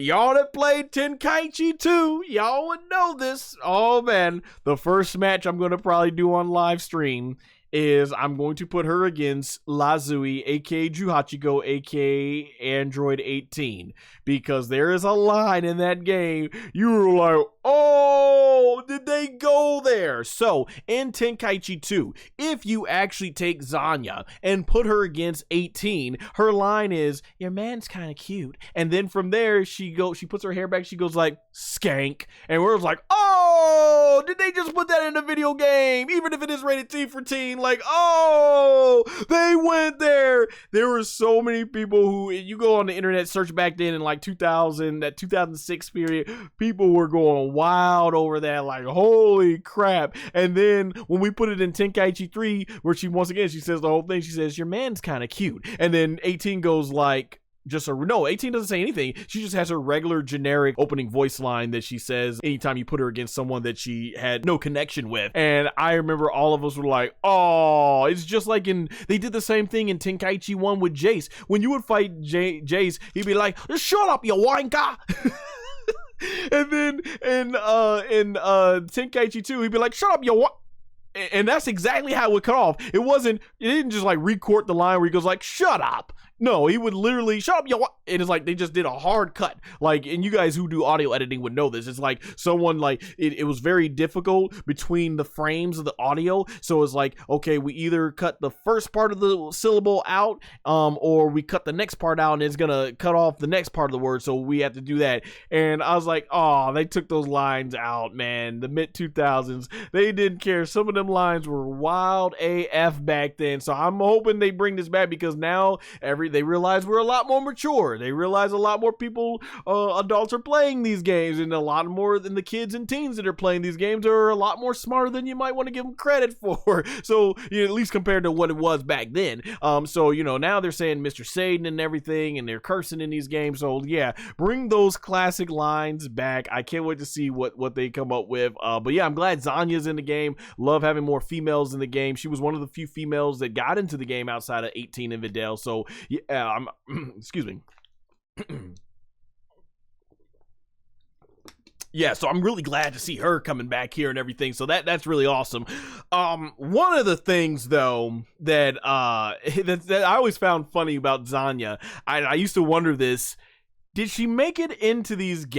Y'all that played Tenkaichi 2, y'all would know this. Oh man, the first match I'm going to probably do on live stream is I'm going to put her against Lazui, aka Juhachiko, aka Android 18, because there is a line in that game you were like, oh, did they go there? So in Tenkaichi 2, if you actually take Zanya and put her against 18, her line is, your man's kind of cute, and then from there she puts her hair back, she goes like, skank, and we're like, oh, did they just put that in a video game, even if it is rated T for teen? Like, oh, they went there. There were so many people who, you go on the internet, search back then in like 2000, that 2006 period, people were going wild over that, like, holy crap. And then when we put it in Tenkaichi 3, where she, once again, she says the whole thing, she says, your man's kind of cute, and then 18 goes like, no, 18 doesn't say anything. She just has her regular generic opening voice line that she says anytime you put her against someone that she had no connection with. And I remember all of us were like, oh, it's just like they did the same thing in Tenkaichi 1 with Jace. When you would fight Jace, he'd be like, shut up, you wanka. And then in Tenkaichi 2, he'd be like, shut up, you wanka. And that's exactly how it would cut off. It didn't just like record the line where he goes like, shut up. No, he would literally, shut up, yo. It is like they just did a hard cut. Like, and you guys who do audio editing would know this. It's like someone like, it was very difficult between the frames of the audio. So it's like, okay, we either cut the first part of the syllable out, or we cut the next part out and it's gonna cut off the next part of the word. So we have to do that. And I was like, oh, they took those lines out, man. The mid 2000s, they didn't care. Some of them lines were wild AF back then. So I'm hoping they bring this back, because now they realize we're a lot more mature. They realize a lot more people, adults are playing these games, and a lot more than the kids and teens that are playing these games are a lot more smarter than you might want to give them credit for. So, at least compared to what it was back then. So, now they're saying Mr. Satan and everything, and they're cursing in these games. So yeah, bring those classic lines back. I can't wait to see what they come up with. But yeah, I'm glad Zanya's in the game. Love having more females in the game. She was one of the few females that got into the game outside of 18 and Videl. So yeah, excuse me. Yeah, so I'm really glad to see her coming back here and everything. So that's really awesome. One of the things though that that I always found funny about Zanya, I used to wonder this: did she make it into these games